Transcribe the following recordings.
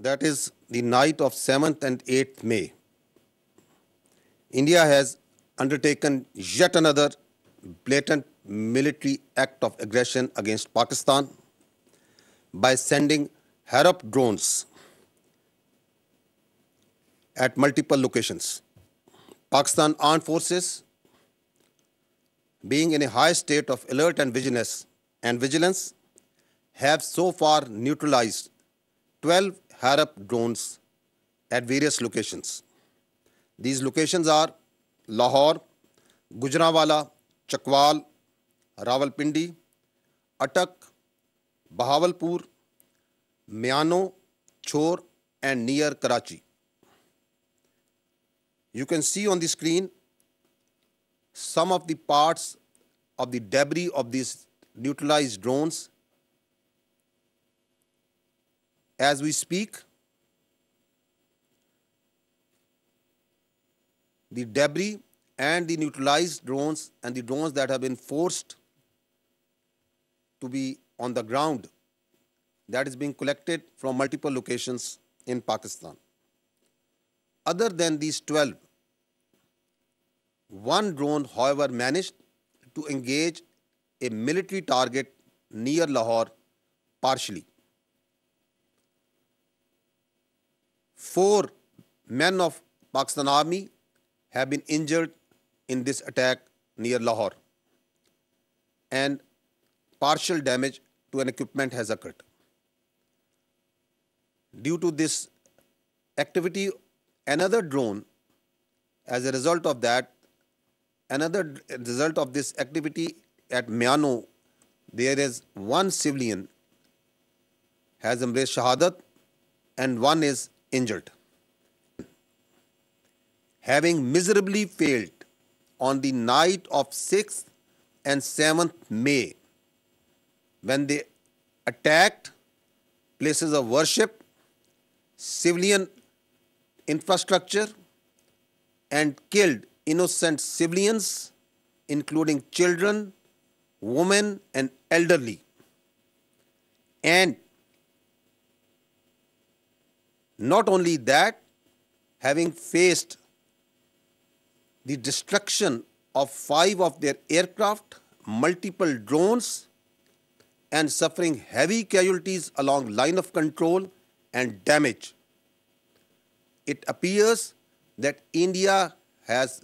that is the night of 7th and 8th May, India has undertaken yet another blatant military act of aggression against Pakistan by sending Harop drones at multiple locations. Pakistan Armed Forces, being in a high state of alert and vigilance, have so far neutralized 12 Harop drones at various locations. These locations are Lahore, Gujranwala, Chakwal, Rawalpindi, Attak, Bahawalpur, Miano, Chor, and near Karachi. You can see on the screen some of the parts of the debris of these neutralized drones. As we speak, the debris and the neutralized drones and the drones that have been forced to be on the ground, that is being collected from multiple locations in Pakistan. Other than these 12, one drone, however, managed to engage a military target near Lahore partially. 4 men of Pakistan Army have been injured in this attack near Lahore, and partial damage to an equipment has occurred. Due to this activity, another drone, as a result of this activity at Miano, there is one civilian has embraced Shahadat and one is injured. Having miserably failed on the night of 6th and 7th May, when they attacked places of worship, civilian infrastructure, and killed innocent civilians, including children, women, and elderly. And not only that, having faced the destruction of 5 of their aircraft, multiple drones, and suffering heavy casualties along line of control and damage, it appears that India has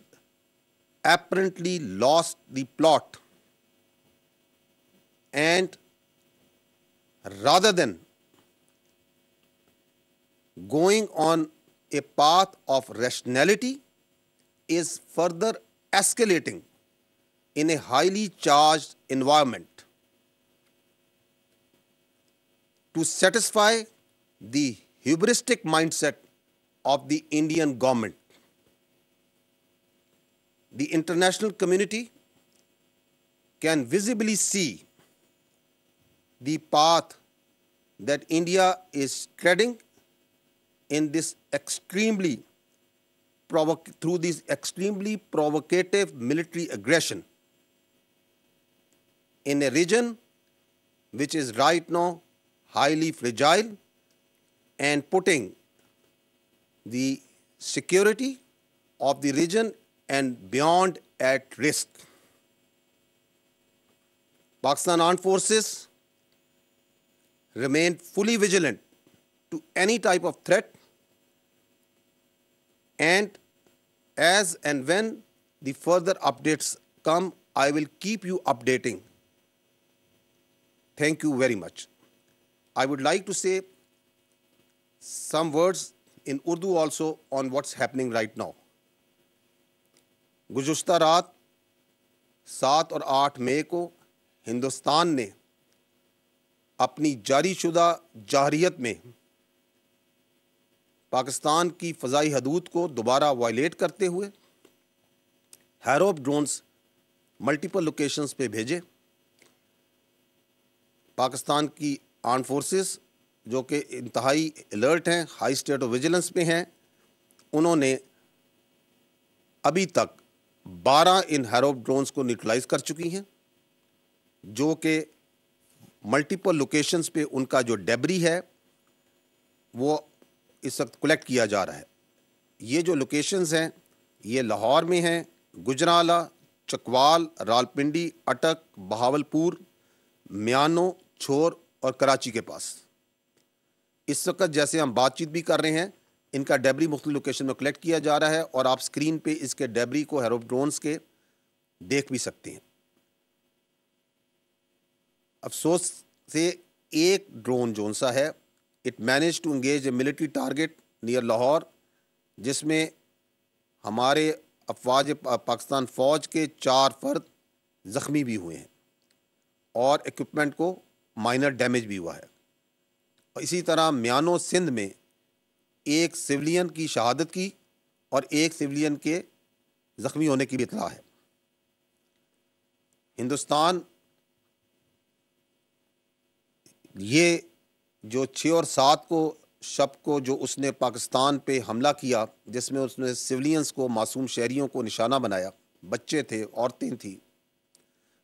apparently lost the plot, and rather than going on a path of rationality, is further escalating in a highly charged environment to satisfy the hubristic mindset of the Indian government. The international community can visibly see the path that India is treading in this through this extremely provocative military aggression in a region which is right now highly fragile and putting the security of the region and beyond at risk. Pakistan Armed Forces remain fully vigilant to any type of threat, and as and when the further updates come, I will keep you updating. Thank you very much. I would like to say some words in Urdu also on what's happening right now. گزشتہ رات 7 اور 8 مئی کو ہندوستان نے اپنی جاری شدہ جارحیت میں پاکستان کی فضائی حدود کو دوبارہ وائلیٹ کرتے ہوئے ہیروپ ڈرونز ملٹیپل لوکیشنز پہ بھیجے. پاکستان کی آرم فورسز جو کہ انتہائی الرٹ ہیں, ہائی اسٹیٹ آف ویجیلنس پہ ہیں, انہوں نے ابھی تک 12 ان ہیروپ ڈرونز کو نیوٹرلائز کر چکی ہیں, جو کہ ملٹیپل لوکیشنز پہ ان کا جو ڈیبری ہے وہ اس وقت کلیکٹ کیا جا رہا ہے. یہ جو لوکیشنز ہیں یہ لاہور میں ہیں, گجرانوالہ, چکوال, راولپنڈی, اٹک, بہاولپور, میانو, چھور اور کراچی کے پاس. اس وقت جیسے ہم بات چیت بھی کر رہے ہیں ان کا ڈیبری مختلف لوکیشن میں کلیکٹ کیا جا رہا ہے, اور آپ اسکرین پہ اس کے ڈیبری کو ہیروپ ڈرونز کے دیکھ بھی سکتے ہیں. افسوس سے ایک ڈرون جون سا ہے, it manage to engage a military target near Lahore, جس میں ہمارے افواج پاکستان فوج کے 4 فرد زخمی بھی ہوئے ہیں اور ایکوپمنٹ کو مائنر ڈیمیج بھی ہوا ہے. اور اسی طرح میانو سندھ میں ایک سویلین کی شہادت کی اور ایک سویلین کے زخمی ہونے کی بھی اطلاع ہے. ہندوستان یہ جو 6 اور 7 کو شب کو جو اس نے پاکستان پہ حملہ کیا, جس میں اس نے سویلینز کو, معصوم شہریوں کو نشانہ بنایا, بچے تھے, عورتیں تھیں,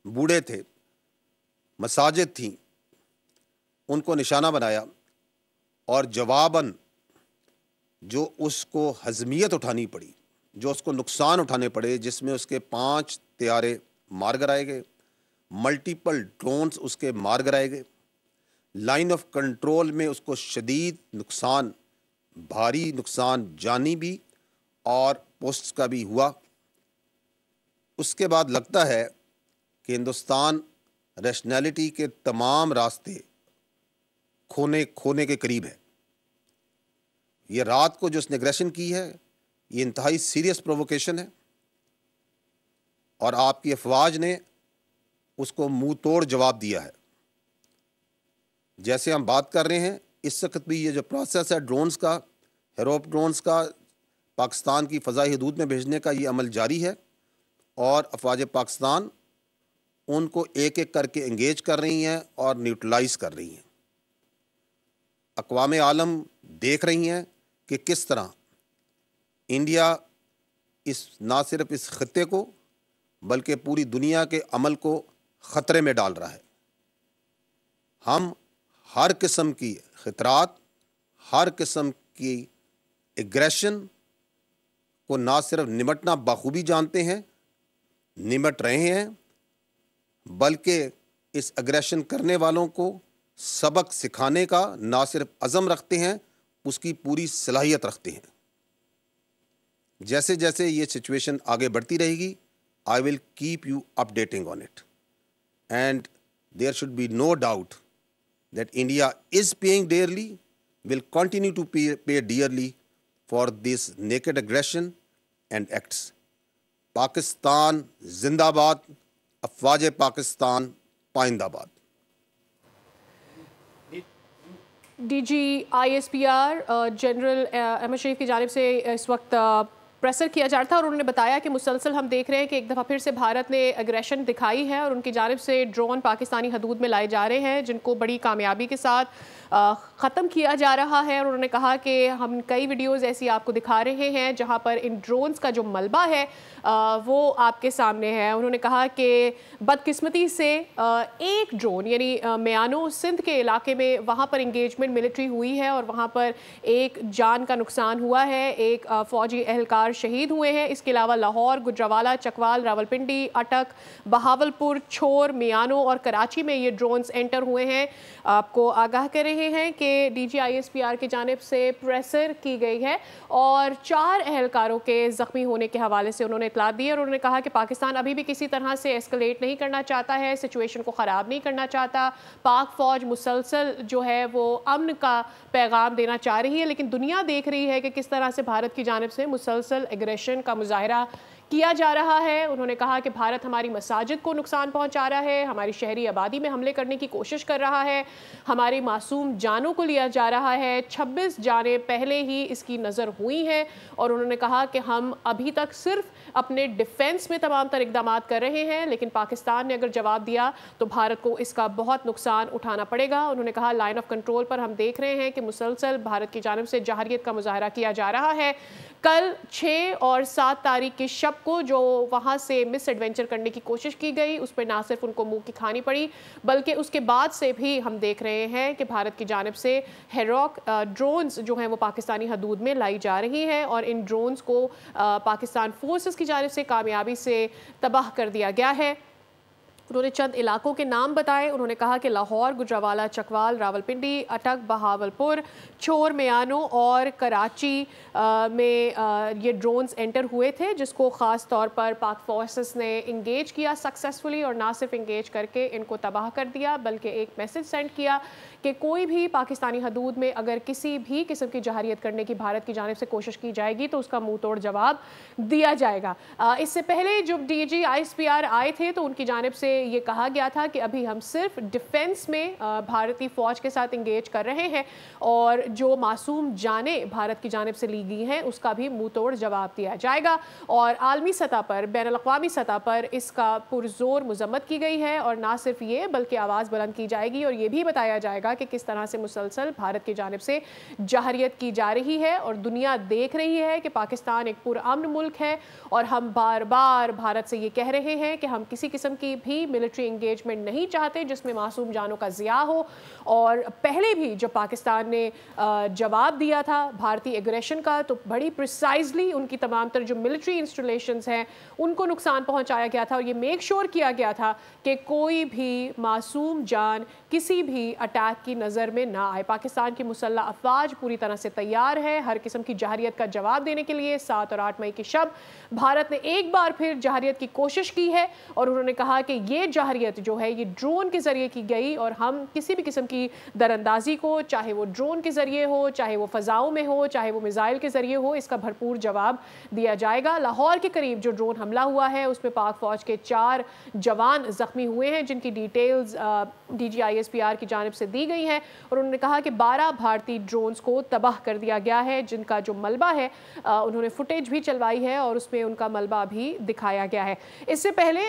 بوڑھے تھے, مساجد تھیں, ان کو نشانہ بنایا, اور جواباً جو اس کو ہضمیت اٹھانی پڑی, جو اس کو نقصان اٹھانے پڑے, جس میں اس کے 5 طیارے مار گرائے گئے, ملٹیپل ڈرونز اس کے مار گرائے گئے, لائن آف کنٹرول میں اس کو شدید نقصان, بھاری نقصان جانی بھی اور پوسٹس کا بھی ہوا. اس کے بعد لگتا ہے کہ ہندوستان ریشنلٹی کے تمام راستے کھونے کے قریب ہے. یہ رات کو جو اس نے اگریشن کی ہے یہ انتہائی سیریس پرووکیشن ہے, اور آپ کی افواج نے اس کو منہ توڑ جواب دیا ہے. جیسے ہم بات کر رہے ہیں اس وقت بھی یہ جو پروسیس ہے ڈرونز کا, ہیروپ ڈرونز کا, پاکستان کی فضائی حدود میں بھیجنے کا یہ عمل جاری ہے, اور افواج پاکستان ان کو ایک ایک کر کے انگیج کر رہی ہیں اور نیوٹرلائز کر رہی ہیں. اقوام عالم دیکھ رہی ہیں کہ کس طرح انڈیا نہ صرف اس خطے کو بلکہ پوری دنیا کے عمل کو خطرے میں ڈال رہا ہے. ہم ہر قسم کی خطرات, ہر قسم کی ایگریشن کو نہ صرف نمٹنا بخوبی جانتے ہیں, نمٹ رہے ہیں, بلکہ اس اگریشن کرنے والوں کو سبق سکھانے کا نہ صرف عزم رکھتے ہیں, اس کی پوری صلاحیت رکھتے ہیں. جیسے جیسے یہ سچویشن آگے بڑھتی رہے گی, I will keep you updating on it. And there should be no doubt that India is paying dearly, will continue to pay dearly for this naked aggression and acts. Pakistan زندہ باد, افواج پاکستان پائندہ باد. D G ISPR general Ahmed Sharif کی جانب سے اس وقت pressure کیا جا رہا تھا, اور انہوں نے بتایا کہ مسلسل ہم دیکھ رہے ہیں کہ ایک دفعہ پھر سے بھارت نے اگریشن دکھائی ہے, اور ان کی جانب سے ڈرون پاکستانی حدود میں لائے جا رہے ہیں جن کو بڑی کامیابی کے ساتھ ختم کیا جا رہا ہے. اور انہوں نے کہا کہ ہم کئی ویڈیوز ایسی آپ کو دکھا رہے ہیں جہاں پر ان ڈرونز کا جو ملبہ ہے وہ آپ کے سامنے ہے. انہوں نے کہا کہ بدقسمتی سے ایک ڈرون یعنی میانو سندھ کے علاقے میں وہاں پر انگیجمنٹ ملٹری ہوئی ہے, اور وہاں پر ایک جان کا نقصان ہوا ہے, ایک فوجی اہلکار شہید ہوئے ہیں. اس کے علاوہ لاہور, گجرانوالہ, چکوال, راولپنڈی, اٹک, بہاولپور, چھور, میانو اور کراچی میں یہ ڈرونز انٹر ہوئے ہیں. آپ کو آگاہ کر رہے ہیں کہ ڈی جی ISPR کی جانب سے پریسر کی گئی ہے, اور 4 اہلکاروں کے زخمی ہونے کے حوالے سے انہوں نے اطلاع دی, اور انہوں نے کہا کہ پاکستان ابھی بھی کسی طرح سے ایسکلیٹ نہیں کرنا چاہتا ہے, سچویشن کو خراب نہیں کرنا چاہتا. پاک فوج مسلسل جو ہے وہ امن کا پیغام دینا چاہ رہی ہے, لیکن دنیا دیکھ رہی ہے کہ کس طرح سے بھارت کی جانب سے مسلسل ایگریشن کا مظاہرہ کیا جا رہا ہے. انہوں نے کہا کہ بھارت ہماری مساجد کو نقصان پہنچا رہا ہے, ہماری شہری آبادی میں حملے کرنے کی کوشش کر رہا ہے, ہماری معصوم جانوں کو لیا جا رہا ہے. 26 جانیں پہلے ہی اس کی نظر ہوئی ہیں, اور انہوں نے کہا کہ ہم ابھی تک صرف اپنے ڈیفنس میں تمام تر اقدامات کر رہے ہیں, لیکن پاکستان نے اگر جواب دیا تو بھارت کو اس کا بہت نقصان اٹھانا پڑے گا. انہوں نے کہا لائن آف کنٹرول پر ہم دیکھ رہے ہیں کہ مسلسل بھارت کی جانب سے جارحیت کا مظاہرہ کیا جا رہا ہے. کل 6 اور 7 تاریخ کی شب شپ کو جو وہاں سے مس ایڈونچر کرنے کی کوشش کی گئی اس پہ نہ صرف ان کو منہ کی کھانی پڑی بلکہ اس کے بعد سے بھی ہم دیکھ رہے ہیں کہ بھارت کی جانب سے ہیروک ڈرونز جو ہیں وہ پاکستانی حدود میں لائی جا رہی ہیں اور ان ڈرونز کو پاکستان فورسز کی جانب سے کامیابی سے تباہ کر دیا گیا ہے۔ انہوں نے چند علاقوں کے نام بتائے، انہوں نے کہا کہ لاہور، گجرانوالہ، چکوال، راولپنڈی، اٹک، بہاولپور، چھور میانو اور کراچی میں یہ ڈرونز انٹر ہوئے تھے، جس کو خاص طور پر پاک فورسز نے انگیج کیا سکسیسفلی، اور نہ صرف انگیج کر کے ان کو تباہ کر دیا بلکہ ایک میسج سینڈ کیا کہ کوئی بھی پاکستانی حدود میں اگر کسی بھی قسم کی جہریت کرنے کی بھارت کی جانب سے کوشش کی جائے گی تو اس کا منہ توڑ جواب دیا جائے گا۔ اس سے پہلے جب DGISPR آئے تھے تو ان کی جانب سے یہ کہا گیا تھا کہ ابھی ہم صرف ڈیفنس میں بھارتی فوج کے ساتھ انگیج کر رہے ہیں اور جو معصوم جانیں بھارت کی جانب سے لی گئی ہیں اس کا بھی منہ توڑ جواب دیا جائے گا، اور عالمی سطح پر، بین الاقوامی سطح پر اس کا پرزور مذمت کی گئی ہے، اور نہ صرف یہ بلکہ آواز بلند کی جائے گی اور یہ بھی بتایا جائے گا کہ کس طرح سے مسلسل بھارت کی جانب سے جہریت کی جا رہی ہے، اور دنیا دیکھ رہی ہے کہ پاکستان ایک پرامن ملک ہے، اور ہم بار بار بھارت سے یہ کہہ رہے ہیں کہ ہم کسی قسم کی بھی ملٹری انگیجمنٹ نہیں چاہتے جس میں معصوم جانوں کا ضیاع ہو۔ اور پہلے بھی جب پاکستان نے جواب دیا تھا بھارتی ایگریشن کا تو بڑی پریسائزلی ان کی تمام تر جو ملٹری انسٹالیشنز ہیں ان کو نقصان پہنچایا گیا تھا، اور یہ میک شور کیا گیا تھا کہ کوئی بھی معصوم جان کسی بھی اٹیک کی نظر میں نہ آئے۔ پاکستان کی مسلح افواج پوری طرح سے تیار ہے ہر قسم کی جہریت کا جواب دینے کے لیے۔ 7 اور 8 مئی کی شب بھارت نے ایک بار پھر جہریت کی کوشش کی ہے، اور انہوں نے کہا کہ یہ جہریت جو ہے یہ ڈرون کے ذریعے کی گئی، اور ہم کسی بھی قسم کی دراندازی کو، چاہے وہ ڈرون کے ذریعے ہو، چاہے وہ فضاؤں میں ہو، چاہے وہ میزائل کے ذریعے ہو، اس کا بھرپور جواب دیا جائے گا۔ لاہور کے قریب جو ڈرون حملہ ہوا ہے اس میں پاک فوج کے 4 جوان زخمی ہوئے ہیں جن کی ڈیٹیلز DGISPR کی جانب سے دی گئی ہیں، اور انہوں نے کہا کہ 12 بھارتی ڈرونز کو تباہ کر دیا گیا ہے جن کا جو ملبہ ہے انہوں نے فوٹیج بھی چلوائی ہے اور اس میں ان کا ملبہ بھی دکھایا گیا ہے۔ اس سے پہلے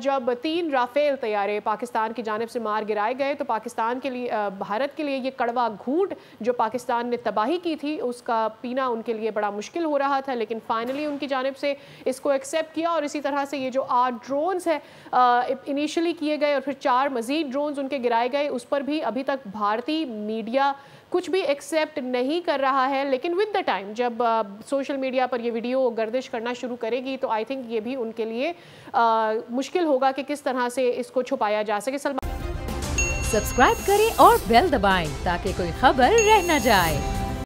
جب 3 رافیل طیارے پاکستان کی جانب سے مار گرائے گئے تو پاکستان کے لیے، بھارت کے لیے یہ کڑوا گھونٹ جو پاکستان نے تباہی کی تھی اس کا پینا ان کے لیے بڑا مشکل ہو رہا تھا، لیکن فائنلی ان کی جانب سے اس کو ایکسیپٹ کیا، اور اسی طرح سے یہ جو 8 ڈرونز ہیں انیشلی کیے گئے اور پھر 4 مزید ڈرونز ان کے گرائے گئے، اس پر بھی ابھی تک بھارتی میڈیا کچھ بھی ایکسیپٹ نہیں کر رہا ہے، لیکن ود دا ٹائم جب سوشل میڈیا پر یہ ویڈیو گردش کرنا شروع کرے گی تو آئی تھنک یہ بھی ان کے لیے مشکل ہوگا کہ کس طرح سے اس کو چھپایا جا سکے۔ سبسکرائب کریں اور بیل دبائیں تاکہ کوئی خبر رہ نہ جائے۔